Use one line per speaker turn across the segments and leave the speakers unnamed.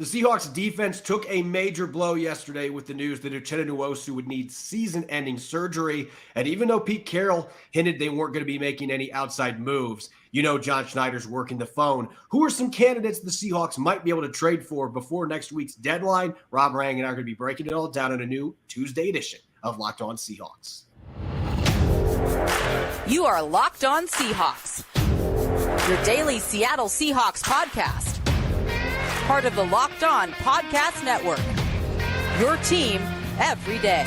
The Seahawks defense took a major blow yesterday with the news that Uchenna Nwosu would need season-ending surgery. And even though Pete Carroll hinted they weren't going to be making any outside moves, you know John Schneider's working the phone. Who are some candidates the Seahawks might be able to trade for before next week's deadline? Rob Rang and I are going to be breaking it all down in a new Tuesday edition of Locked On Seahawks.
You are Locked On Seahawks, your daily Seattle Seahawks podcast. Part of the Locked On Podcast Network, your team every day.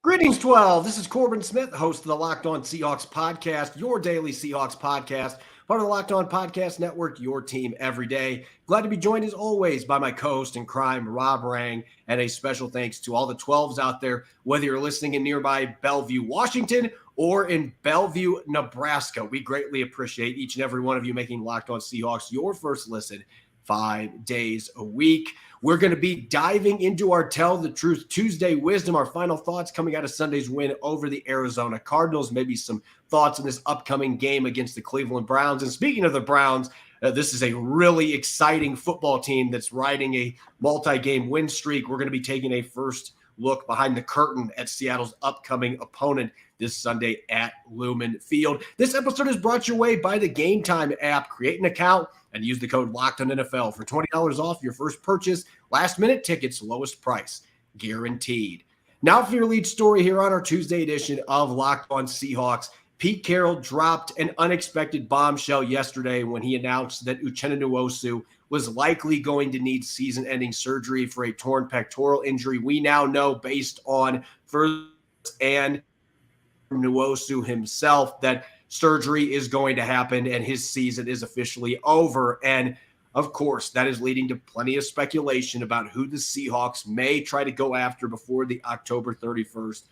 Greetings, 12. This is Corbin Smith, host of the Locked On Seahawks podcast, your daily Seahawks podcast, part of the Locked On Podcast Network, your team every day. Glad to be joined as always by my co-host in crime, Rob Rang, and a special thanks to all the 12s out there, whether you're listening in nearby Bellevue, Washington, or in Bellevue, Nebraska. We greatly appreciate each and every one of you making Locked On Seahawks your first listen 5 days a week. We're going to be diving into our Tell the Truth Tuesday wisdom, our final thoughts coming out of Sunday's win over the Arizona Cardinals, maybe some thoughts on this upcoming game against the Cleveland Browns. And speaking of the Browns, this is a really exciting football team that's riding a multi-game win streak. We're going to be taking a first look behind the curtain at Seattle's upcoming opponent this Sunday at Lumen Field. This episode is brought your way by the Game Time app. Create an account and use the code LOCKEDONNFL for $20 off your first purchase. Last-minute tickets, lowest price, guaranteed. Now for your lead story here on our Tuesday edition of Locked On Seahawks. Pete Carroll dropped an unexpected bombshell yesterday when he announced that Uchenna Nwosu was likely going to need season-ending surgery for a torn pectoral injury. We now know, based on first and Nwosu himself, that surgery is going to happen and his season is officially over. And of course, that is leading to plenty of speculation about who the Seahawks may try to go after before the October 31st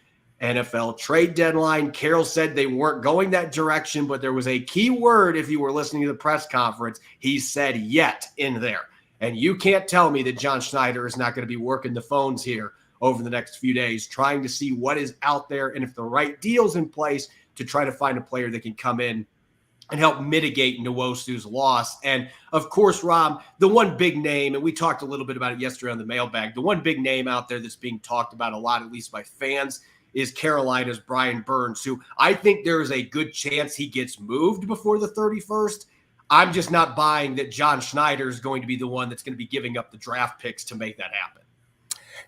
NFL trade deadline. Carroll said they weren't going that direction, but there was a key word if you were listening to the press conference. He said yet in there. And you can't tell me that John Schneider is not going to be working the phones here over the next few days, trying to see what is out there and if the right deal's in place to try to find a player that can come in and help mitigate Nwosu's loss. And of course, Rob, the one big name, and we talked a little bit about it yesterday on the mailbag, the one big name out there that's being talked about a lot, at least by fans, is Carolina's Brian Burns, who I think there is a good chance he gets moved before the 31st. I'm just not buying that John Schneider is going to be the one that's going to be giving up the draft picks to make that happen.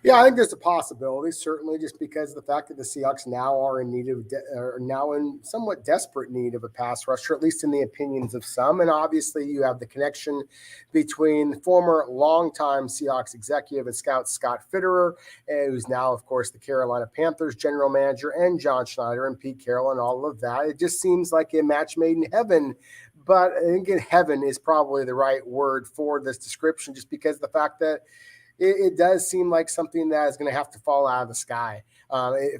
Yeah, I think there's a possibility, certainly, just because of the fact that the Seahawks now are in need of, now in somewhat desperate need of a pass rusher, at least in the opinions of some. And obviously, you have the connection between former longtime Seahawks executive and scout Scott Fitterer, who's now, of course, the Carolina Panthers general manager, and John Schneider and Pete Carroll and all of that. It just seems like a match made in heaven. But I think heaven is probably the right word for this description, just because of the fact that it does seem like something that is going to have to fall out of the sky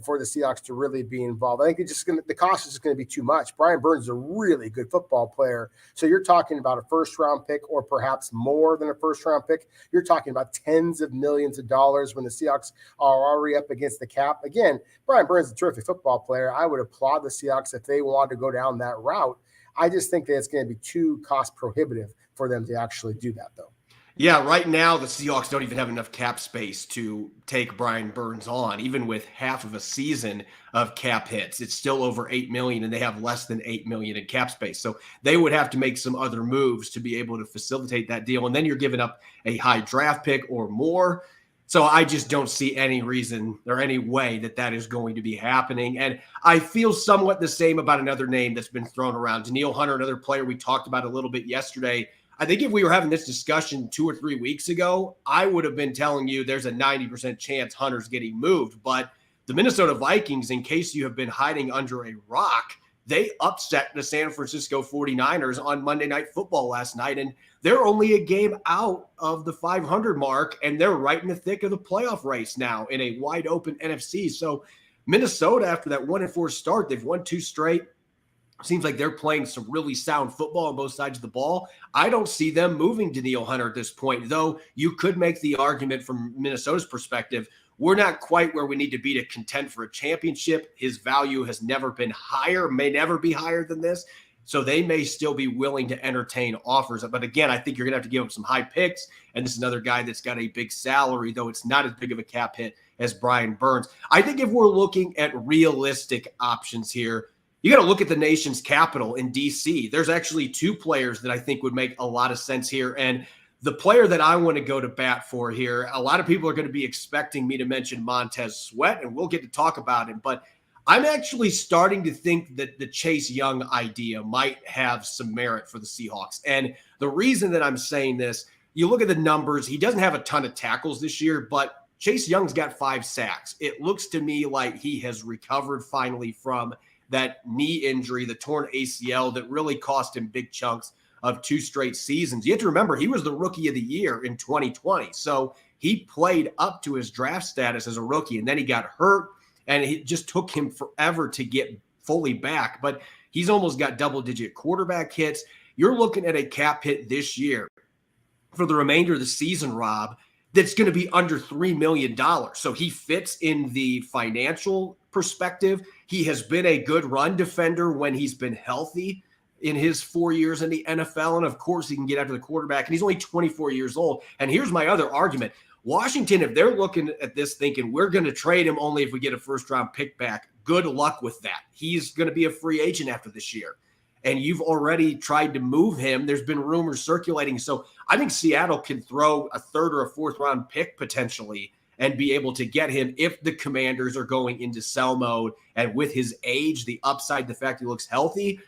for the Seahawks to really be involved. I think the cost is just going to be too much. Brian Burns is a really good football player. So you're talking about a first-round pick or perhaps more than a first-round pick. You're talking about tens of millions of dollars when the Seahawks are already up against the cap. Again, Brian Burns is a terrific football player. I would applaud the Seahawks if they wanted to go down that route. I just think that it's going to be too cost prohibitive for them to actually do that, though.
Yeah, right now the Seahawks don't even have enough cap space to take Brian Burns on, even with half of a season of cap hits. It's still over $8 million, and they have less than $8 million in cap space. So they would have to make some other moves to be able to facilitate that deal. And then you're giving up a high draft pick or more. So I just don't see any reason or any way that that is going to be happening. And I feel somewhat the same about another name that's been thrown around. Danielle Hunter, another player we talked about a little bit yesterday. I think if we were having this discussion 2 or 3 weeks ago, I would have been telling you there's a 90% chance Hunter's getting moved. But the Minnesota Vikings, in case you have been hiding under a rock, they upset the San Francisco 49ers on Monday Night Football last night, and they're only a game out of the 500 mark, and they're right in the thick of the playoff race now in a wide-open NFC. So Minnesota, after that 1-4 start, they've won 2 straight. Seems like they're playing some really sound football on both sides of the ball. I don't see them moving Danielle Hunter at this point, though you could make the argument from Minnesota's perspective, we're not quite where we need to be to contend for a championship. His value has never been higher, may never be higher than this. So they may still be willing to entertain offers. But again, I think you're going to have to give him some high picks. And this is another guy that's got a big salary, though it's not as big of a cap hit as Brian Burns. I think if we're looking at realistic options here, you got to look at the nation's capital in D.C. There's actually two players that I think would make a lot of sense here. And the player that I want to go to bat for here, a lot of people are going to be expecting me to mention Montez Sweat, and we'll get to talk about him. But I'm actually starting to think that the Chase Young idea might have some merit for the Seahawks. And the reason that I'm saying this, you look at the numbers, he doesn't have a ton of tackles this year, but Chase Young's got 5 sacks. It looks to me like he has recovered finally from that knee injury, the torn ACL that really cost him big chunks of 2 straight seasons. You have to remember, he was the rookie of the year in 2020. So he played up to his draft status as a rookie, and then he got hurt, and it just took him forever to get fully back. But he's almost got double-digit quarterback hits. You're looking at a cap hit this year for the remainder of the season, Rob, that's going to be under $3 million. So he fits in the financial perspective. He has been a good run defender when he's been healthy in his 4 years in the NFL. And of course, he can get after the quarterback. And he's only 24 years old. And here's my other argument. Washington, if they're looking at this thinking we're going to trade him only if we get a first-round pick back, good luck with that. He's going to be a free agent after this year. And you've already tried to move him. There's been rumors circulating. So I think Seattle can throw a 3rd or a 4th-round pick potentially and be able to get him if the Commanders are going into sell mode. And with his age, the upside, the fact he looks healthy,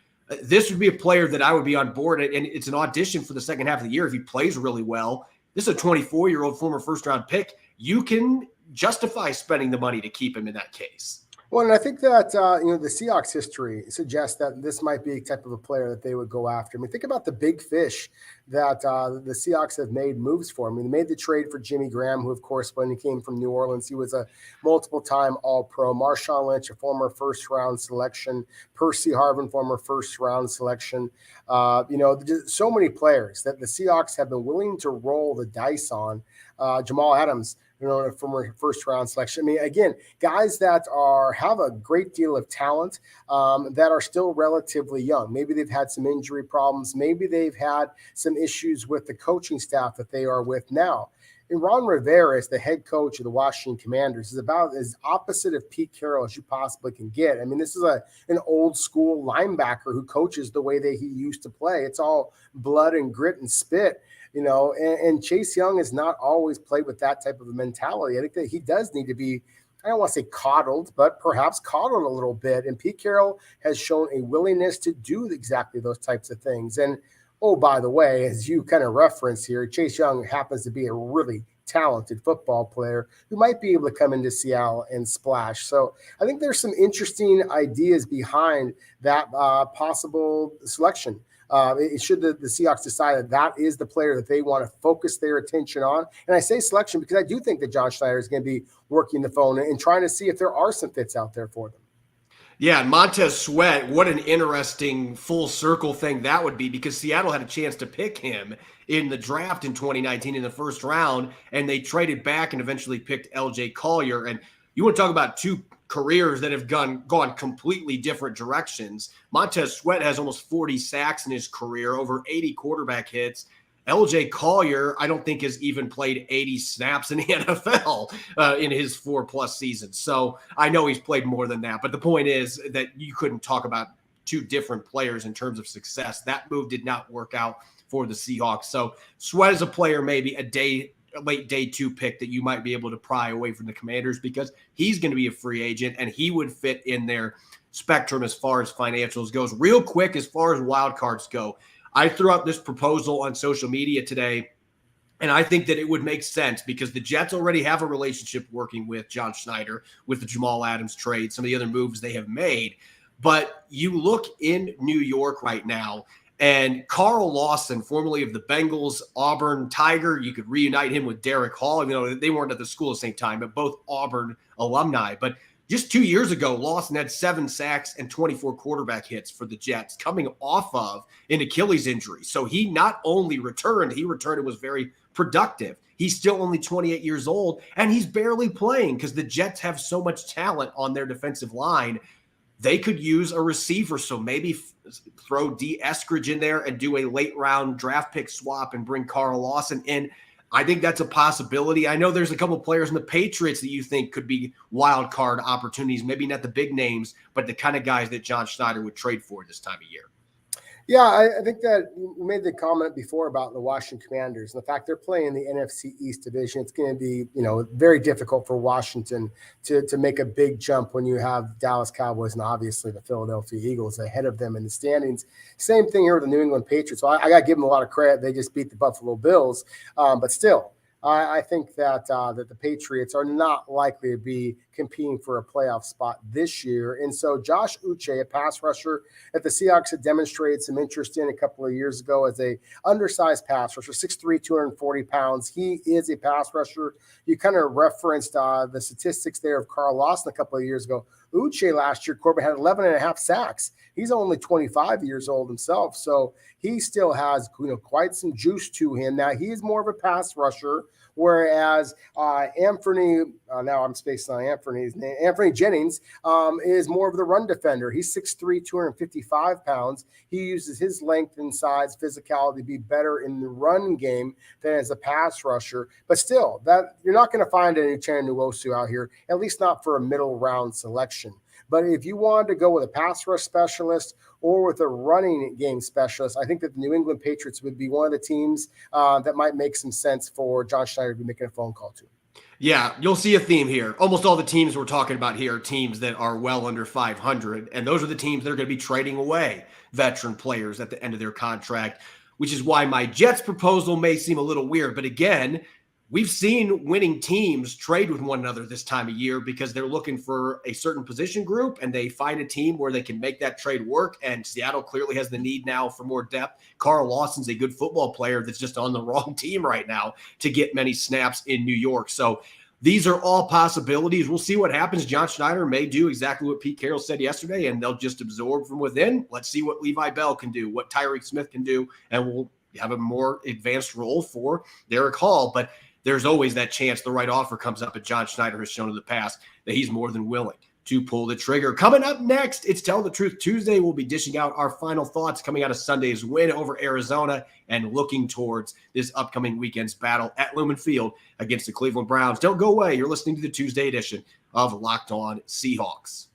this would be a player that I would be on board. And it's an audition for the second half of the year if he plays really well. This is a 24-year-old former first-round pick. You can justify spending the money to keep him in that case.
Well, and I think that, the Seahawks history suggests that this might be a type of a player that they would go after. I mean, think about the big fish that the Seahawks have made moves for. I mean, they made the trade for Jimmy Graham, who, of course, when he came from New Orleans, he was a multiple-time All-Pro. Marshawn Lynch, a former first-round selection. Percy Harvin, former first-round selection. So many players that the Seahawks have been willing to roll the dice on. Jamal Adams, a former first-round selection. I mean, again, guys that have a great deal of talent that are still relatively young. Maybe they've had some injury problems. Maybe they've had some issues with the coaching staff that they are with now. And Ron Rivera, as the head coach of the Washington Commanders, is about as opposite of Pete Carroll as you possibly can get. I mean, this is an old-school linebacker who coaches the way that he used to play. It's all blood and grit and spit. And Chase Young has not always played with that type of a mentality. I think that he does need to be, I don't want to say coddled, but perhaps coddled a little bit. And Pete Carroll has shown a willingness to do exactly those types of things. And, oh, by the way, as you kind of reference here, Chase Young happens to be a really talented football player who might be able to come into Seattle and splash. So I think there's some interesting ideas behind that possible selection. Should the Seahawks decide that is the player that they want to focus their attention on. And I say selection because I do think that John Schneider is going to be working the phone and trying to see if there are some fits out there for them.
Yeah, Montez Sweat, what an interesting full circle thing that would be, because Seattle had a chance to pick him in the draft in 2019 in the first round, and they traded back and eventually picked LJ Collier. And you want to talk about two careers that have gone completely different directions. Montez Sweat has almost 40 sacks in his career, over 80 quarterback hits. LJ Collier, I don't think has even played 80 snaps in the NFL in his 4+ seasons. So I know he's played more than that. But the point is that you couldn't talk about two different players in terms of success. That move did not work out for the Seahawks. So Sweat is a player, maybe a late day 2 pick that you might be able to pry away from the Commanders, because he's going to be a free agent and he would fit in their spectrum as far as financials goes. Real quick, as far as wild cards go, I threw out this proposal on social media today, and I think that it would make sense because the Jets already have a relationship working with John Schneider with the Jamal Adams trade, some of the other moves they have made. But you look in New York right now, and Carl Lawson, formerly of the Bengals, Auburn Tiger, you could reunite him with Derek Hall. You know, they weren't at the school at the same time, but both Auburn alumni. But just 2 years ago, Lawson had 7 sacks and 24 quarterback hits for the Jets, coming off of an Achilles injury. So he not only returned, he returned and was very productive. He's still only 28 years old, and he's barely playing because the Jets have so much talent on their defensive line. They could use a receiver, so maybe throw D. Eskridge in there and do a late-round draft pick swap and bring Carl Lawson in. I think that's a possibility. I know there's a couple of players in the Patriots that you think could be wild card opportunities, maybe not the big names, but the kind of guys that John Schneider would trade for this time of year.
Yeah, I think that you made the comment before about the Washington Commanders and the fact they're playing the NFC East division. It's going to be, very difficult for Washington to make a big jump when you have Dallas Cowboys and obviously the Philadelphia Eagles ahead of them in the standings. Same thing here with the New England Patriots. So I got to give them a lot of credit. They just beat the Buffalo Bills, but still. I think that the Patriots are not likely to be competing for a playoff spot this year. And so Josh Uche, a pass rusher that the Seahawks had demonstrated some interest in a couple of years ago as a undersized pass rusher, 6'3", 240 pounds. He is a pass rusher. You kind of referenced the statistics there of Carl Lawson a couple of years ago. Uche last year, Corbin, had 11 and a half sacks. He's only 25 years old himself, so he still has quite some juice to him. Now, he is more of a pass rusher, whereas Anthony, now I'm spacing on Anthony's name, Anthony Jennings is more of the run defender. He's 6'3", 255 pounds. He uses his length and size, physicality to be better in the run game than as a pass rusher. But still, that you're not going to find any Uchenna Nwosu out here, at least not for a middle round selection. But if you wanted to go with a pass rush specialist or with a running game specialist, I think that the New England Patriots would be one of the teams that might make some sense for John Schneider to be making a phone call to.
Yeah, you'll see a theme here. Almost all the teams we're talking about here are teams that are well under 500, and those are the teams that are going to be trading away veteran players at the end of their contract, which is why my Jets proposal may seem a little weird. But again, we've seen winning teams trade with one another this time of year because they're looking for a certain position group and they find a team where they can make that trade work. And Seattle clearly has the need now for more depth. Carl Lawson's a good football player that's just on the wrong team right now to get many snaps in New York. So these are all possibilities. We'll see what happens. John Schneider may do exactly what Pete Carroll said yesterday, and they'll just absorb from within. Let's see what Levi Bell can do, what Tyreek Smith can do, and we'll have a more advanced role for Derek Hall. But there's always that chance the right offer comes up, and John Schneider has shown in the past that he's more than willing to pull the trigger. Coming up next, it's Tell the Truth Tuesday. We'll be dishing out our final thoughts coming out of Sunday's win over Arizona and looking towards this upcoming weekend's battle at Lumen Field against the Cleveland Browns. Don't go away. You're listening to the Tuesday edition of Locked On Seahawks.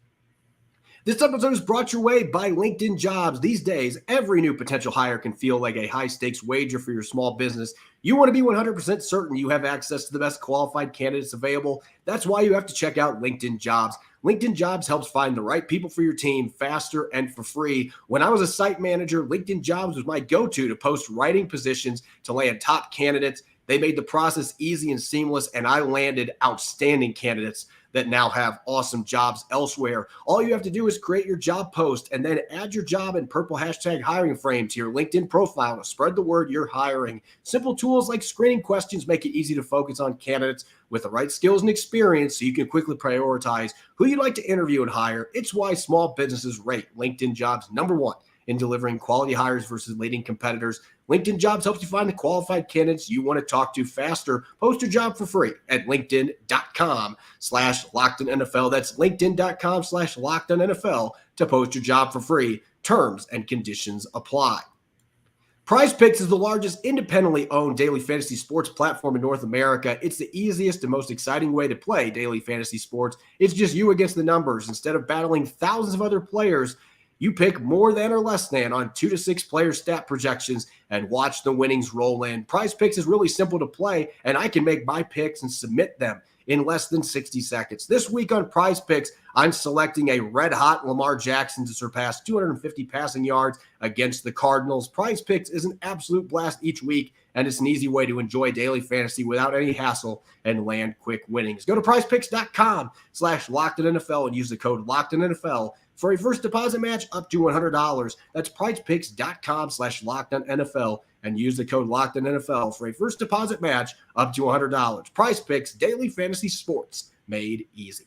This episode is brought your way by LinkedIn Jobs. These days, every new potential hire can feel like a high-stakes wager for your small business. You want to be 100% certain you have access to the best qualified candidates available. That's why you have to check out LinkedIn Jobs. LinkedIn Jobs helps find the right people for your team faster and for free. When I was a site manager, LinkedIn Jobs was my go-to to post writing positions to land top candidates. They made the process easy and seamless, and I landed outstanding candidates that now have awesome jobs elsewhere. All you have to do is create your job post and then add your job and purple hashtag hiring frame to your LinkedIn profile to spread the word you're hiring. Simple tools like screening questions make it easy to focus on candidates with the right skills and experience so you can quickly prioritize who you'd like to interview and hire. It's why small businesses rate LinkedIn Jobs #1 in delivering quality hires versus leading competitors. LinkedIn Jobs helps you find the qualified candidates you want to talk to faster. Post your job for free at linkedin.com/LockedOnNFL. That's linkedin.com/LockedOnNFL to post your job for free. Terms and conditions apply. PrizePicks is the largest independently owned daily fantasy sports platform in North America. It's the easiest and most exciting way to play daily fantasy sports. It's just you against the numbers. Instead of battling thousands of other players, you pick more than or less than on 2 to 6 player stat projections and watch the winnings roll in. PrizePicks is really simple to play, and I can make my picks and submit them in less than 60 seconds. This week on PrizePicks, I'm selecting a red-hot Lamar Jackson to surpass 250 passing yards against the Cardinals. PrizePicks is an absolute blast each week, and it's an easy way to enjoy daily fantasy without any hassle and land quick winnings. Go to prizepicks.com/LockedOnNFL and use the code LockedOnNFL for a first deposit match up to $100. That's prizepicks.com/LockedOnNFL and use the code LockedOnNFL for a first deposit match up to $100. PrizePicks, daily fantasy sports made easy.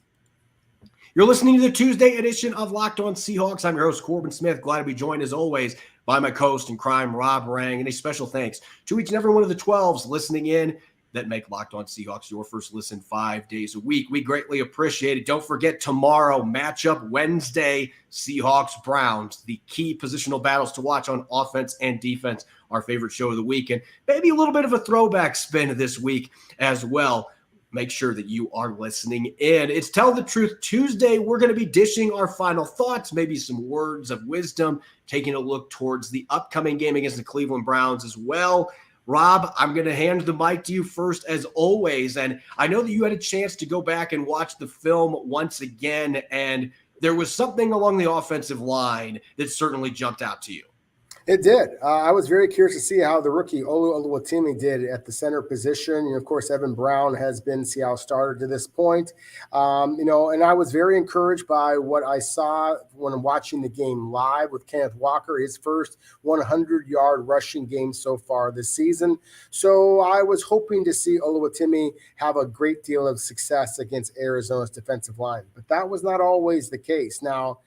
You're listening to the Tuesday edition of Locked On Seahawks. I'm your host, Corbin Smith. Glad to be joined, as always, by my co-host in crime, Rob Rang. And a special thanks to each and every one of the 12s listening in that make Locked On Seahawks your first listen 5 days a week. We greatly appreciate it. Don't forget tomorrow, matchup Wednesday, Seahawks-Browns, the key positional battles to watch on offense and defense, our favorite show of the week, and maybe a little bit of a throwback spin this week as well. Make sure that you are listening in. It's Tell the Truth Tuesday. We're going to be dishing our final thoughts, maybe some words of wisdom, taking a look towards the upcoming game against the Cleveland Browns as well. Rob, I'm going to hand the mic to you first as always. And I know that you had a chance to go back and watch the film once again, and there was something along the offensive line that certainly jumped out to you.
It did. I was very curious to see how the rookie Olu Oluwatimi did at the center position. And of course, Evan Brown has been Seattle starter to this point. And I was very encouraged by what I saw when watching the game live with Kenneth Walker, his first 100-yard rushing game so far this season. So I was hoping to see Oluwatimi have a great deal of success against Arizona's defensive line. But that was not always the case. Now,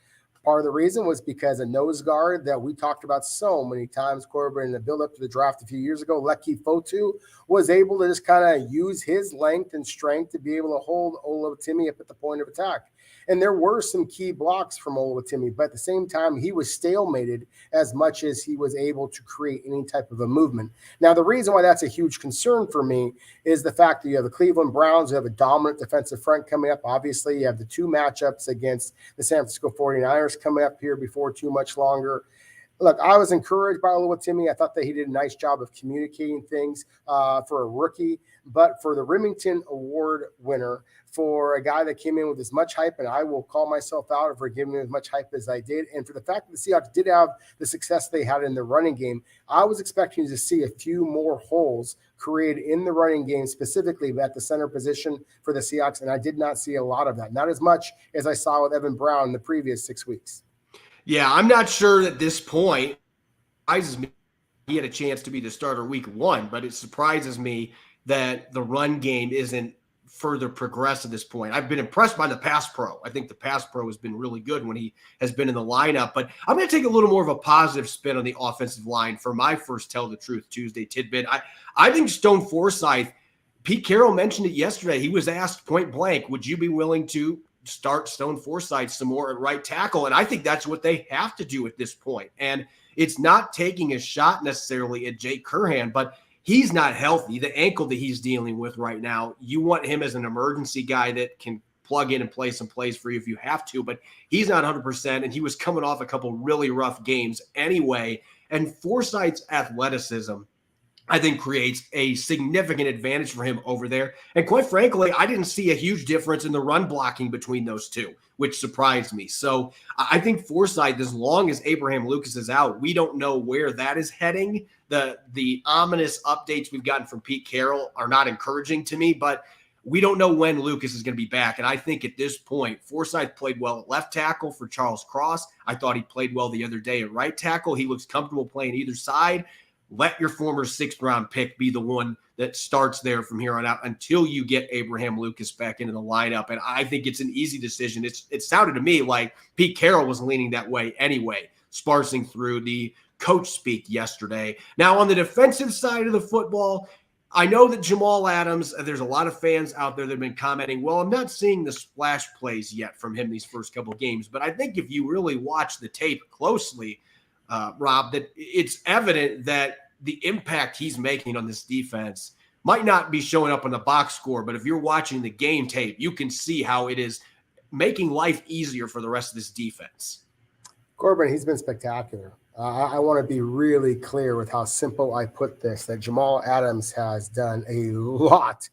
part of the reason was because a nose guard that we talked about so many times, Corbin, in the build-up to the draft a few years ago, Leki Fotu, was able to just kind of use his length and strength to be able to hold Oluwatimi up at the point of attack. And there were some key blocks from Oluwatimi, but at the same time, he was stalemated as much as he was able to create any type of a movement. Now, the reason why that's a huge concern for me is the fact that you have the Cleveland Browns, who have a dominant defensive front coming up. Obviously, you have the two matchups against the San Francisco 49ers coming up here before too much longer. Look, I was encouraged by Oluwatimi. I thought that he did a nice job of communicating things for a rookie. But for the Remington Award winner, for a guy that came in with as much hype, and I will call myself out for giving him as much hype as I did, and for the fact that the Seahawks did have the success they had in the running game, I was expecting to see a few more holes created in the running game, specifically at the center position for the Seahawks, and I did not see a lot of that. Not as much as I saw with Evan Brown in the previous 6 weeks.
Yeah, I'm not sure at this point. It surprises me he had a chance to be the starter week 1, but it surprises me that the run game isn't further progressed at this point. I've been impressed by the pass pro. I think the pass pro has been really good when he has been in the lineup, but I'm going to take a little more of a positive spin on the offensive line for my first Tell the Truth Tuesday tidbit. I think Stone Forsythe, Pete Carroll mentioned it yesterday. He was asked point blank, would you be willing to start Stone Forsythe some more at right tackle? And I think that's what they have to do at this point. And it's not taking a shot necessarily at Jake Curhan, but he's not healthy. The ankle that he's dealing with right now, you want him as an emergency guy that can plug in and play some plays for you if you have to, but he's not 100%, and he was coming off a couple really rough games anyway. And Forsythe's athleticism, I think, creates a significant advantage for him over there. And quite frankly, I didn't see a huge difference in the run blocking between those two, which surprised me. So I think Forsythe, as long as Abraham Lucas is out, we don't know where that is heading. The ominous updates we've gotten from Pete Carroll are not encouraging to me, but we don't know when Lucas is going to be back. And I think at this point, Forsythe played well at left tackle for Charles Cross. I thought he played well the other day at right tackle. He looks comfortable playing either side. Let your former 6th-round pick be the one that starts there from here on out until you get Abraham Lucas back into the lineup. And I think it's an easy decision. It sounded to me like Pete Carroll was leaning that way anyway, sparsing through the coach speak yesterday. Now, on the defensive side of the football, I know that Jamal Adams, there's a lot of fans out there that have been commenting, well, I'm not seeing the splash plays yet from him these first couple of games. But I think if you really watch the tape closely, Rob, that it's evident that the impact he's making on this defense might not be showing up on the box score, but if you're watching the game tape, you can see how it is making life easier for the rest of this defense.
Corbin, he's been spectacular. I want to be really clear with how simple I put this, that Jamal Adams has done a lot.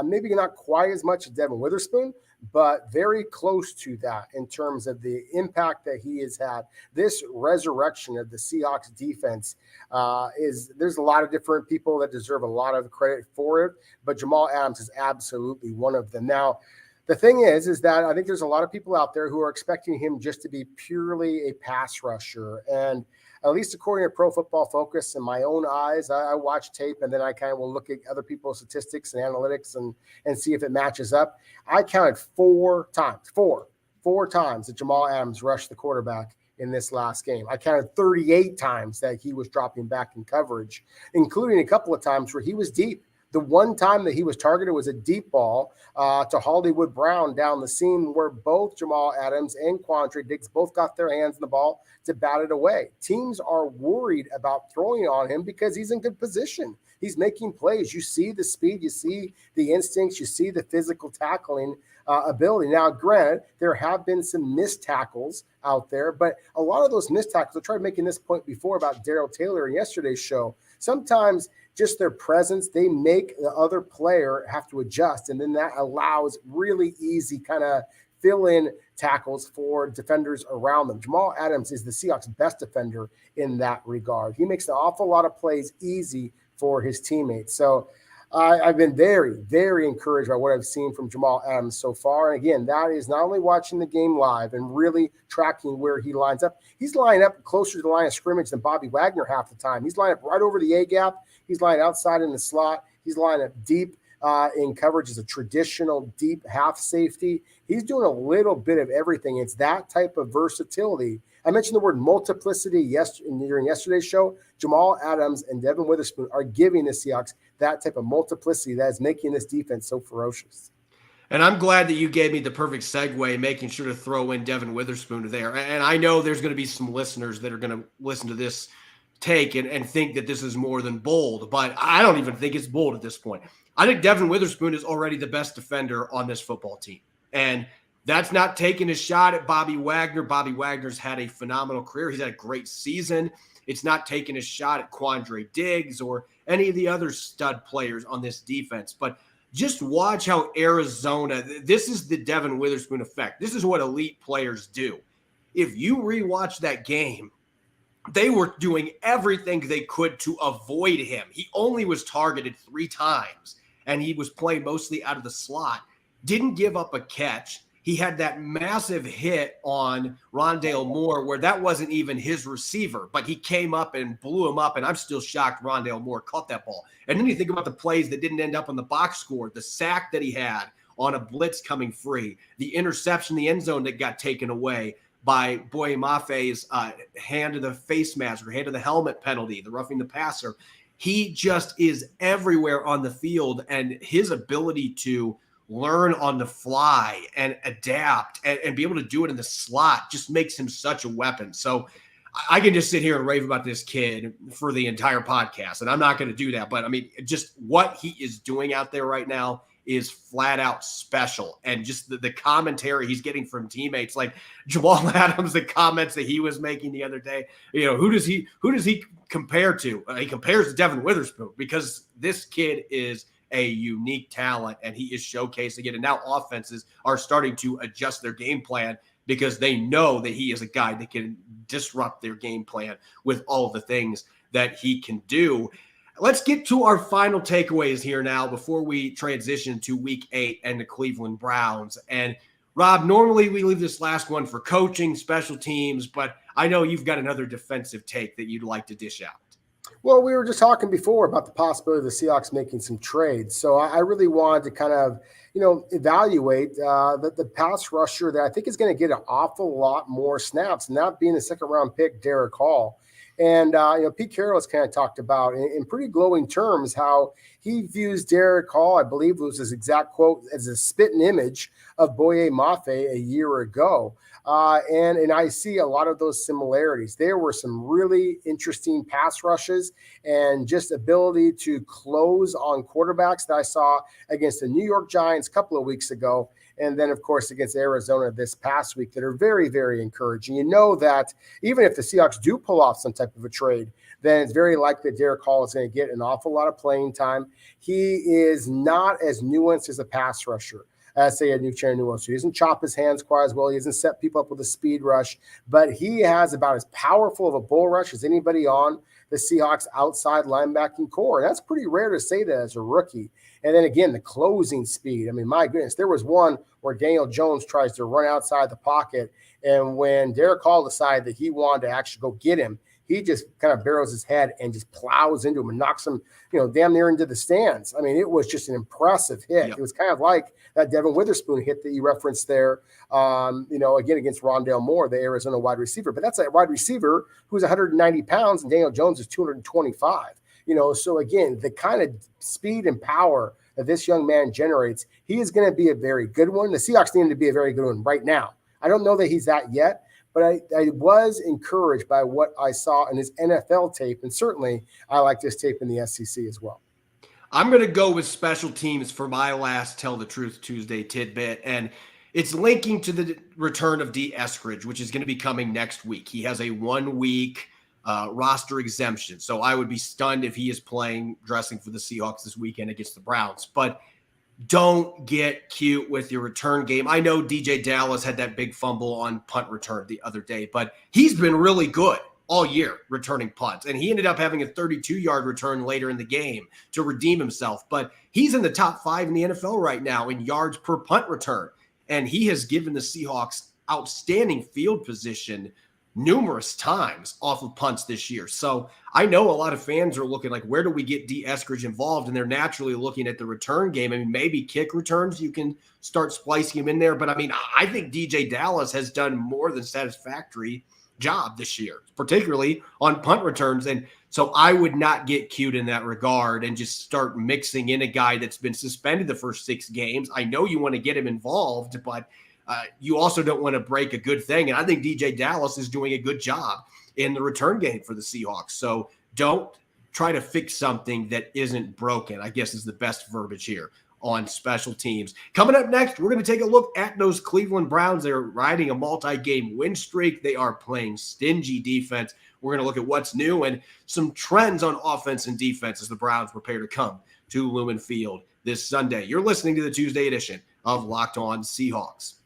Maybe not quite as much as Devon Witherspoon, but very close to that in terms of the impact that he has had. This resurrection of the Seahawks defense there's a lot of different people that deserve a lot of credit for it, but Jamal Adams is absolutely one of them. Now, the thing is that I think there's a lot of people out there who are expecting him just to be purely a pass rusher. And at least according to Pro Football Focus, in my own eyes, I watch tape and then I kind of will look at other people's statistics and analytics and see if it matches up. I counted four times that Jamal Adams rushed the quarterback in this last game. I counted 38 times that he was dropping back in coverage, including a couple of times where he was deep. The one time that he was targeted was a deep ball to Hollywood Brown down the seam, where both Jamal Adams and Quandre Diggs both got their hands on the ball to bat it away. Teams are worried about throwing on him because he's in good position. He's making plays. You see the speed, you see the instincts, you see the physical tackling ability. Now, granted, there have been some missed tackles out there, but a lot of those missed tackles, I tried making this point before about Darrell Taylor in yesterday's show. Sometimes just their presence, they make the other player have to adjust, and then that allows really easy kind of fill-in tackles for defenders around them. Jamal Adams is the Seahawks' best defender in that regard. He makes an awful lot of plays easy for his teammates. So I've been very, very encouraged by what I've seen from Jamal Adams so far. And again, that is not only watching the game live and really tracking where he lines up. He's lined up closer to the line of scrimmage than Bobby Wagner half the time. He's lined up right over the A-gap. He's lined outside in the slot. He's lined up deep in coverage as a traditional deep half safety. He's doing a little bit of everything. It's that type of versatility. I mentioned the word multiplicity during yesterday's show. Jamal Adams and Devon Witherspoon are giving the Seahawks that type of multiplicity that is making this defense so ferocious.
And I'm glad that you gave me the perfect segue, making sure to throw in Devon Witherspoon there. And I know there's going to be some listeners that are going to listen to this take and think that this is more than bold, but I don't even think it's bold at this point. I think Devon Witherspoon is already the best defender on this football team. And that's not taking a shot at Bobby Wagner. Bobby Wagner's had a phenomenal career. He's had a great season. It's not taking a shot at Quandre Diggs or any of the other stud players on this defense. But just watch how Arizona, this is the Devon Witherspoon effect. This is what elite players do. If you rewatch that game, they were doing everything they could to avoid him. He only was targeted 3 times, and he was playing mostly out of the slot. Didn't give up a catch. He had that massive hit on Rondale Moore where that wasn't even his receiver, but he came up and blew him up, and I'm still shocked Rondale Moore caught that ball. And then you think about the plays that didn't end up on the box score, the sack that he had on a blitz coming free, the interception, the end zone that got taken away by Boye Mafe's hand to the face mask or hand to the helmet penalty, the roughing the passer. He just is everywhere on the field, and his ability to learn on the fly and adapt and be able to do it in the slot just makes him such a weapon. So I can just sit here and rave about this kid for the entire podcast, and I'm not going to do that. But I mean, just what he is doing out there right now is flat out special. And just the commentary he's getting from teammates like Jamal Adams, the comments that he was making the other day, who does he compare to? He compares to Devon Witherspoon because this kid is a unique talent and he is showcasing it. And now offenses are starting to adjust their game plan because they know that he is a guy that can disrupt their game plan with all of the things that he can do. Let's get to our final takeaways here now before we transition to week 8 and the Cleveland Browns. And Rob, normally we leave this last one for coaching, special teams, but I know you've got another defensive take that you'd like to dish out.
Well, we were just talking before about the possibility of the Seahawks making some trades. So I really wanted to kind of, evaluate the pass rusher that I think is going to get an awful lot more snaps, and that being the second-round pick, Derek Hall. And, Pete Carroll has kind of talked about in pretty glowing terms how he views Derek Hall, I believe was his exact quote, as a spitting image of Boye Mafe a year ago. And I see a lot of those similarities. There were some really interesting pass rushes and just ability to close on quarterbacks that I saw against the New York Giants a couple of weeks ago. And then, of course, against Arizona this past week that are very, very encouraging. You know that even if the Seahawks do pull off some type of a trade, then it's very likely that Derek Hall is going to get an awful lot of playing time. He is not as nuanced as a pass rusher as, say, a Uchenna Nwosu. He doesn't chop his hands quite as well. He doesn't set people up with a speed rush. But he has about as powerful of a bull rush as anybody on the Seahawks outside linebacking core. And that's pretty rare to say that as a rookie. And then again, the closing speed. I mean, my goodness, there was one where Daniel Jones tries to run outside the pocket. And when Derek Hall decided that he wanted to actually go get him, he just kind of barrels his head and just plows into him and knocks him, damn near into the stands. I mean, it was just an impressive hit. Yep. It was kind of like that Devon Witherspoon hit that you referenced there, again, against Rondale Moore, the Arizona wide receiver. But that's a wide receiver who's 190 pounds, and Daniel Jones is 225. So again, the kind of speed and power that this young man generates, he is going to be a very good one. The Seahawks need him to be a very good one right now. I don't know that he's that yet, but I was encouraged by what I saw in his NFL tape, and certainly I like this tape in the SEC as well.
I'm going to go with special teams for my last Tell the Truth Tuesday tidbit, and it's linking to the return of D. Eskridge, which is going to be coming next week. He has a 1-week roster exemption, so I would be stunned if he is dressing for the Seahawks this weekend against the Browns. But don't get cute with your return game. I know DJ Dallas had that big fumble on punt return the other day, but he's been really good all year returning punts. And he ended up having a 32-yard return later in the game to redeem himself. But he's in the top 5 in the NFL right now in yards per punt return. And he has given the Seahawks outstanding field position numerous times off of punts this year. So I know a lot of fans are looking like, where do we get D. Eskridge involved? And they're naturally looking at the return game. I mean, maybe kick returns, you can start splicing him in there. But I mean, I think DJ Dallas has done more than satisfactory job this year, particularly on punt returns. And so I would not get cute in that regard and just start mixing in a guy that's been suspended the first 6 games. I know you want to get him involved, but you also don't want to break a good thing. And I think DJ Dallas is doing a good job in the return game for the Seahawks. So don't try to fix something that isn't broken, I guess is the best verbiage here on special teams. Coming up next, we're going to take a look at those Cleveland Browns. They're riding a multi-game win streak. They are playing stingy defense. We're going to look at what's new and some trends on offense and defense as the Browns prepare to come to Lumen Field this Sunday. You're listening to the Tuesday edition of Locked On Seahawks,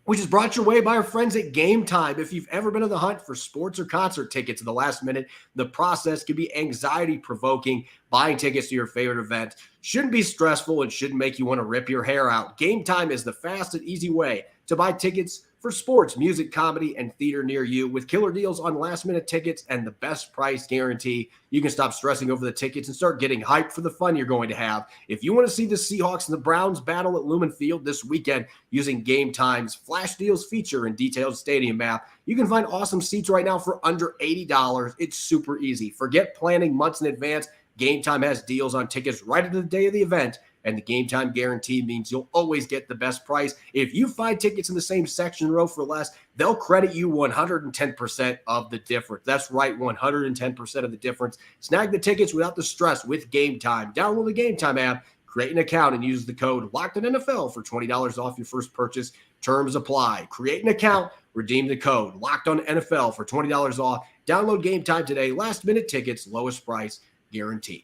which is brought your way by our friends at Game Time. If you've ever been on the hunt for sports or concert tickets at the last minute, the process can be anxiety-provoking. Buying tickets to your favorite event shouldn't be stressful and shouldn't make you want to rip your hair out. Game Time is the fast and easy way to buy tickets for sports, music, comedy, and theater near you. With killer deals on last-minute tickets and the best price guarantee, you can stop stressing over the tickets and start getting hyped for the fun you're going to have. If you want to see the Seahawks and the Browns battle at Lumen Field this weekend using Game Time's Flash Deals feature and detailed stadium map, you can find awesome seats right now for under $80. It's super easy. Forget planning months in advance. Game Time has deals on tickets right at the day of the event, and the Game Time guarantee means you'll always get the best price. If you find tickets in the same section row for less, they'll credit you 110% of the difference. That's right, 110% of the difference. Snag the tickets without the stress with Game Time. Download the Game Time app, create an account, and use the code LOCKEDONNFL for $20 off your first purchase. Terms apply. Create an account, redeem the code LOCKEDONNFL for $20 off. Download Game Time today. Last-minute tickets, lowest price guaranteed.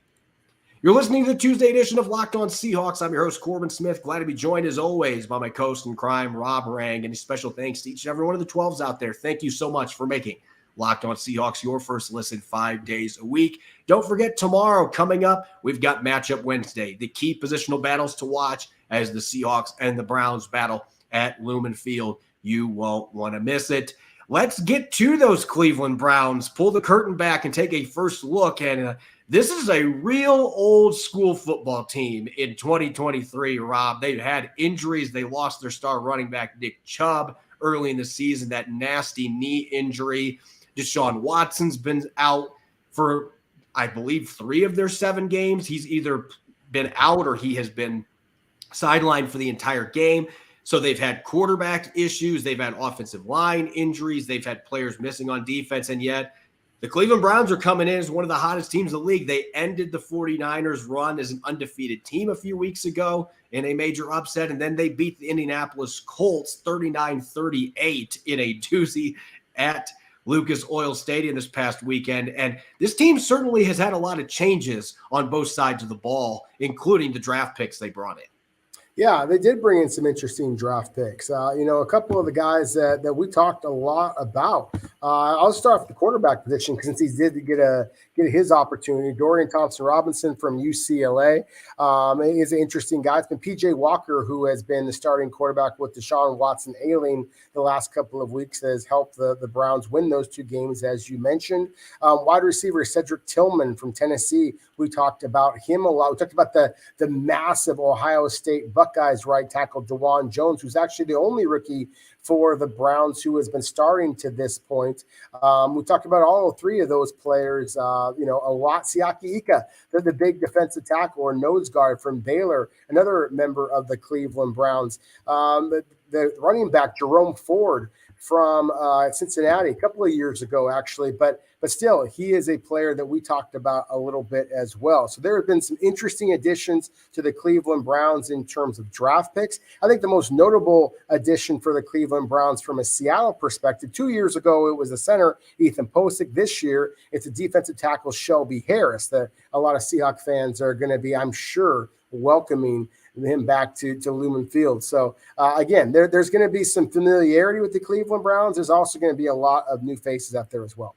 You're listening to the Tuesday edition of Locked On Seahawks. I'm your host, Corbin Smith. Glad to be joined, as always, by my co-host in crime, Rob Rang. And a special thanks to each and every one of the 12s out there. Thank you so much for making Locked On Seahawks your first listen 5 days a week. Don't forget, tomorrow coming up, we've got Matchup Wednesday, the key positional battles to watch as the Seahawks and the Browns battle at Lumen Field. You won't want to miss it. Let's get to those Cleveland Browns. Pull the curtain back and take a first look. And this is a real old school football team in 2023, Rob. They've had injuries. They lost their star running back, Nick Chubb, early in the season, that nasty knee injury. Deshaun Watson's been out for, I believe, 3 of their 7 games. He's either been out or he has been sidelined for the entire game. So they've had quarterback issues. They've had offensive line injuries. They've had players missing on defense. And yet the Cleveland Browns are coming in as one of the hottest teams in the league. They ended the 49ers run as an undefeated team a few weeks ago in a major upset. And then they beat the Indianapolis Colts 39-38 in a doozy at Lucas Oil Stadium this past weekend. And this team certainly has had a lot of changes on both sides of the ball, including the draft picks they brought in.
Yeah, they did bring in some interesting draft picks. A couple of the guys that we talked a lot about. I'll start with the quarterback position since he did get his opportunity. Dorian Thompson-Robinson from UCLA is an interesting guy. It's been P.J. Walker, who has been the starting quarterback with Deshaun Watson ailing the last couple of weeks, that has helped the Browns win those 2 games, as you mentioned. Wide receiver Cedric Tillman from Tennessee. We talked about him a lot. We talked about the massive Ohio State Buckeyes right tackle DeJuan Jones, who's actually the only rookie for the Browns, who has been starting to this point. We talked about all three of those players, a lot. Siaki Ika, the big defensive tackle or nose guard from Baylor, another member of the Cleveland Browns. The running back, Jerome Ford, from Cincinnati a couple of years ago, actually, but still, he is a player that we talked about a little bit as well. So there have been some interesting additions to the Cleveland Browns in terms of draft picks. I think the most notable addition for the Cleveland Browns from a Seattle perspective, 2 years ago, it was the center, Ethan Posick. This year, it's a defensive tackle, Shelby Harris, that a lot of Seahawks fans are going to be, I'm sure, welcoming him back to Lumen Field. So again, there's going to be some familiarity with the Cleveland Browns. There's also going to be a lot of new faces out there as well.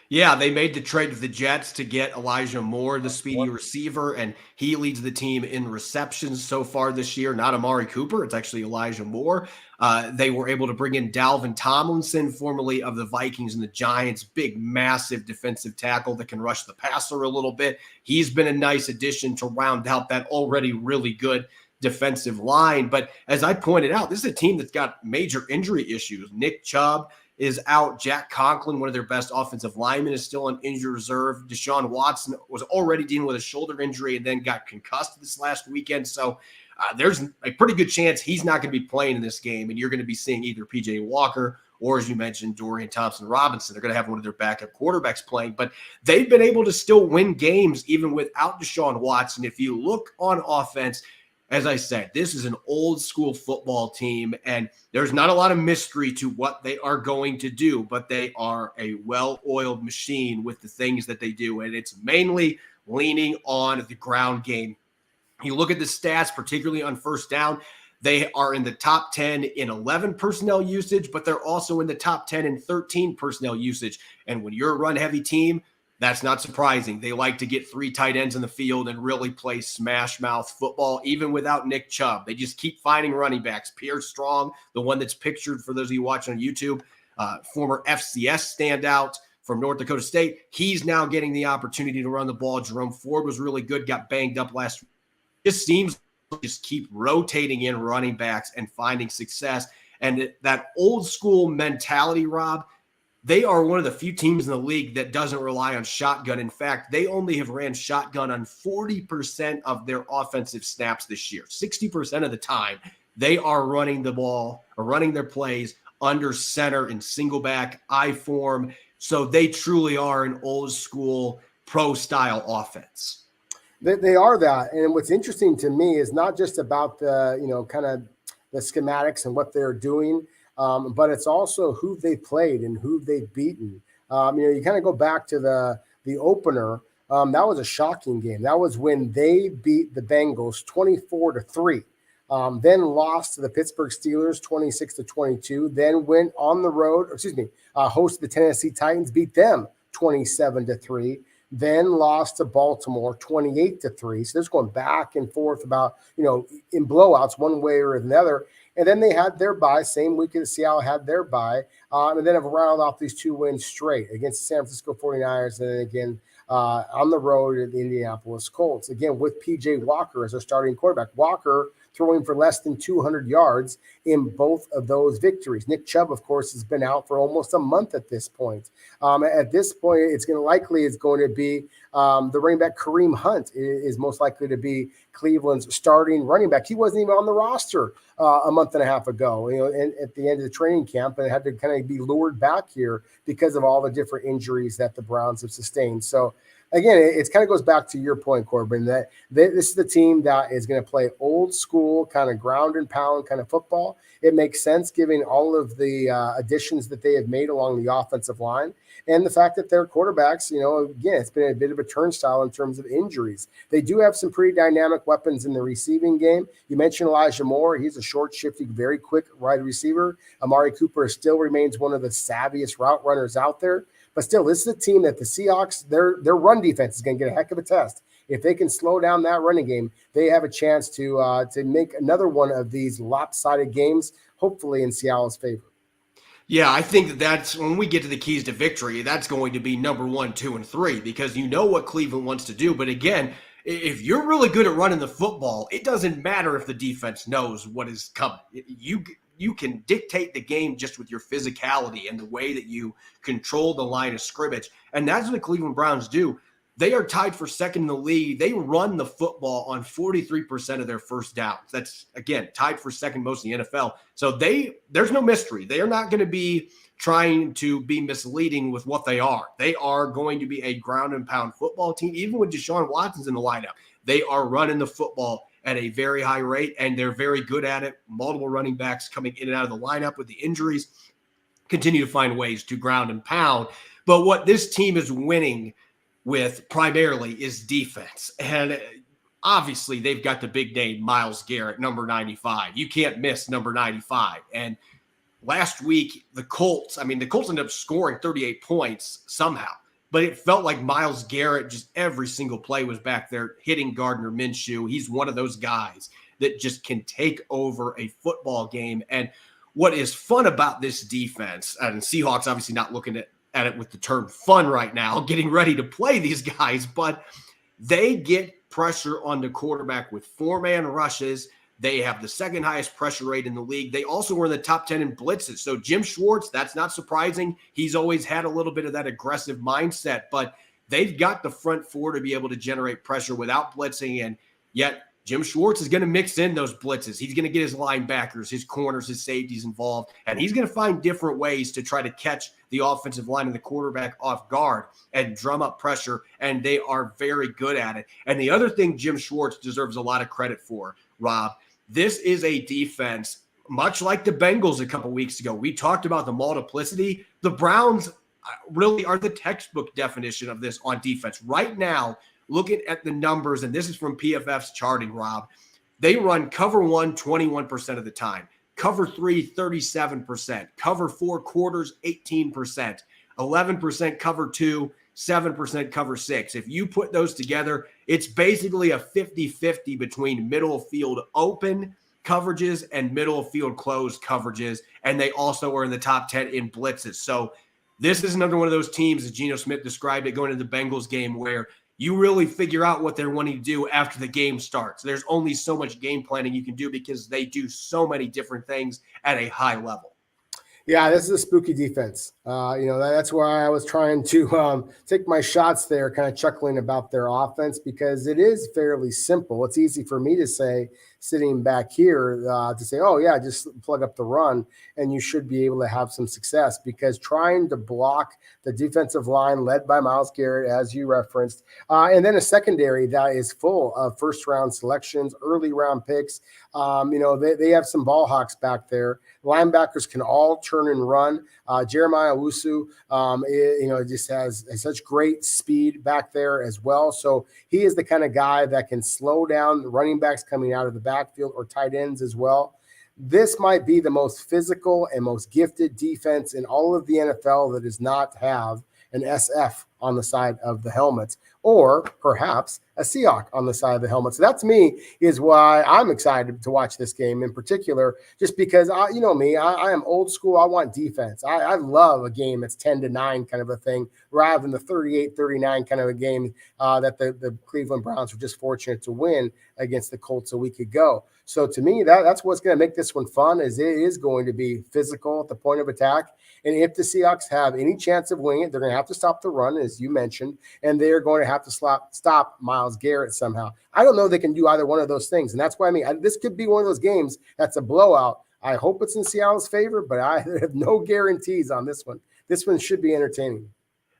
Yeah, they made the trade with the Jets to get Elijah Moore, the speedy receiver, and he leads the team in receptions so far this year. Not Amari Cooper, it's actually Elijah Moore. They were able to bring in Dalvin Tomlinson, formerly of the Vikings and the Giants, big, massive defensive tackle that can rush the passer a little bit. He's been a nice addition to round out that already really good defensive line. But as I pointed out, this is a team that's got major injury issues. Nick Chubb is out. Jack Conklin, one of their best offensive linemen, is still on injured reserve. Deshaun Watson was already dealing with a shoulder injury and then got concussed this last weekend. So there's a pretty good chance he's not going to be playing in this game, and you're going to be seeing either P.J. Walker or, as you mentioned, Dorian Thompson-Robinson. They're going to have one of their backup quarterbacks playing, but they've been able to still win games even without Deshaun Watson. If you look on offense, as I said, this is an old school football team, and there's not a lot of mystery to what they are going to do, but they are a well-oiled machine with the things that they do, and it's mainly leaning on the ground game. You look at the stats, particularly on first down, they are in the top 10 in 11 personnel usage, but they're also in the top 10 in 13 personnel usage. And when you're a run-heavy team, that's not surprising. They like to get three tight ends in the field and really play smash mouth football, even without Nick Chubb. They just keep finding running backs. Pierre Strong, the one that's pictured for those of you watching on YouTube, former FCS standout from North Dakota State. He's now getting the opportunity to run the ball. Jerome Ford was really good, got banged up last week. It seems like just keep rotating in running backs and finding success. And that old school mentality, Rob, they are one of the few teams in the league that doesn't rely on shotgun. In fact, they only have ran shotgun on 40% of their offensive snaps this year. 60% of the time, they are running the ball or running their plays under center in single back, I form. So they truly are an old school pro style offense.
They are that. And what's interesting to me is not just about the, kind of the schematics and what they're doing, but it's also who they played and who they've beaten. You kind of go back to the opener. That was a shocking game. That was when they beat the Bengals 24-3, then lost to the Pittsburgh Steelers 26-22, then went on the road, hosted the Tennessee Titans, beat them 27-3, then lost to Baltimore 28-3. So they're going back and forth about, in blowouts one way or another. And then they had their bye, same week as Seattle had their bye, and then have rounded off these 2 wins straight against the San Francisco 49ers, and then again on the road at the Indianapolis Colts. Again, with P.J. Walker as their starting quarterback. Walker throwing for less than 200 yards in both of those victories. Nick Chubb, of course, has been out for almost a month at this point. At this point, it's going to be the running back Kareem Hunt is most likely to be Cleveland's starting running back. He wasn't even on the roster a month and a half ago, and at the end of the training camp, and had to kind of be lured back here because of all the different injuries that the Browns have sustained. So again, it kind of goes back to your point, Corbin, that this is the team that is going to play old school kind of ground and pound kind of football. It makes sense given all of the additions that they have made along the offensive line and the fact that their quarterbacks, again, it's been a bit of a turnstile in terms of injuries. They do have some pretty dynamic weapons in the receiving game. You mentioned Elijah Moore. He's a short, shifty, very quick wide receiver. Amari Cooper still remains one of the savviest route runners out there. But still, this is a team that the Seahawks, their run defense is going to get a heck of a test. If they can slow down that running game, they have a chance to make another one of these lopsided games, hopefully in Seattle's favor.
Yeah, I think that's when we get to the keys to victory, that's going to be number 1, 2, and 3, because you know what Cleveland wants to do. But again, if you're really good at running the football, it doesn't matter if the defense knows what is coming. you can dictate the game just with your physicality and the way that you control the line of scrimmage. And that's what the Cleveland Browns do. They are tied for second in the league. They run the football on 43% of their first downs. That's, again, tied for second most in the NFL. So there's no mystery. They are not going to be trying to be misleading with what they are. They are going to be a ground and pound football team. Even with Deshaun Watson's in the lineup, they are running the football at a very high rate, and they're very good at it. Multiple running backs coming in and out of the lineup with the injuries continue to find ways to ground and pound. But what this team is winning with primarily is defense. And obviously they've got the big name Myles Garrett, number 95. You can't miss number 95. And last week, the Colts ended up scoring 38 points somehow. But it felt like Myles Garrett, just every single play was back there hitting Gardner Minshew. He's one of those guys that just can take over a football game. And what is fun about this defense, and Seahawks obviously not looking at it with the term fun right now, getting ready to play these guys, but they get pressure on the quarterback with 4-man rushes. They have the second highest pressure rate in the league. They also were in the top 10 in blitzes. So Jim Schwartz, that's not surprising. He's always had a little bit of that aggressive mindset, but they've got the front four to be able to generate pressure without blitzing. And yet Jim Schwartz is going to mix in those blitzes. He's going to get his linebackers, his corners, his safeties involved, and he's going to find different ways to try to catch the offensive line and the quarterback off guard and drum up pressure, and they are very good at it. And the other thing Jim Schwartz deserves a lot of credit for, Rob, this is a defense, much like the Bengals a couple weeks ago. We talked about the multiplicity. The Browns really are the textbook definition of this on defense. Right now, looking at the numbers, and this is from PFF's charting, Rob, they run cover 1 21% of the time, cover 3 37%, cover 4 quarters 18%, 11% cover 2, 7% cover 6. If you put those together, it's basically a 50-50 between middle of field open coverages and middle of field closed coverages, and they also are in the top 10 in blitzes. So this is another one of those teams, as Geno Smith described it, going into the Bengals game, where you really figure out what they're wanting to do after the game starts. There's only so much game planning you can do because they do so many different things at a high level.
Yeah, this is a spooky defense. That's why I was trying to take my shots there, kind of chuckling about their offense, because it is fairly simple. It's easy for me to say, sitting back here, to say, oh, yeah, just plug up the run, and you should be able to have some success, because trying to block the defensive line led by Myles Garrett, as you referenced, and then a secondary that is full of first-round selections, early-round picks. They have some ball hawks back there. Linebackers can all turn and run. Jeremiah Nwosu, just has such great speed back there as well. So he is the kind of guy that can slow down the running backs coming out of the backfield or tight ends as well. This might be the most physical and most gifted defense in all of the NFL that does not have an SF on the side of the helmets, or perhaps a Seahawk on the side of the helmet. So that's me, is why I'm excited to watch this game in particular, just because, I am old school. I want defense. I love a game that's 10-9 kind of a thing, rather than the 38-39 kind of a game that the Cleveland Browns were just fortunate to win against the Colts a week ago. So to me, that's what's going to make this one fun, is it is going to be physical at the point of attack. And if the Seahawks have any chance of winning it, they're going to have to stop the run, as you mentioned, and they're going to have to stop Myles Garrett somehow. I don't know if they can do either one of those things, and that's why this could be one of those games that's a blowout. I hope it's in Seattle's favor, but I have no guarantees on this one. This one should be entertaining.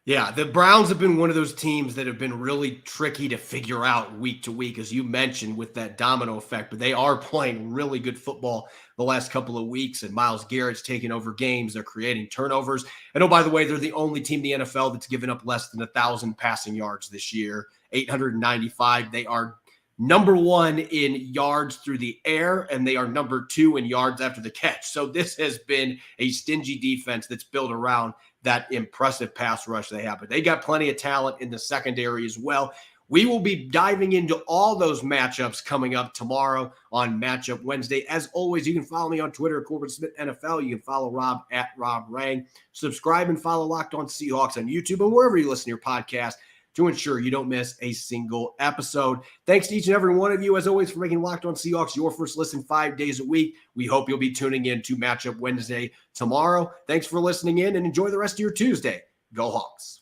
Yeah, the Browns have been one of those teams that have been really tricky to figure out week to week, as you mentioned, with that domino effect. But they are playing really good football the last couple of weeks, and Myles Garrett's taking over games. They're creating turnovers. And, oh, by the way, they're the only team in the NFL that's given up less than 1,000 passing yards this year, 895. They are number 1 in yards through the air, and they are number 2 in yards after the catch. So this has been a stingy defense that's built around that impressive pass rush they have. But they got plenty of talent in the secondary as well. We will be diving into all those matchups coming up tomorrow on Matchup Wednesday. As always, you can follow me on Twitter, Corbin Smith NFL. You can follow Rob at Rob Rang. Subscribe and follow Locked On Seahawks on YouTube and wherever you listen to your podcast. to ensure you don't miss a single episode. Thanks to each and every one of you, as always, for making Locked On Seahawks your first listen 5 days a week. We hope you'll be tuning in to Matchup Wednesday tomorrow. Thanks for listening in and enjoy the rest of your Tuesday. Go Hawks.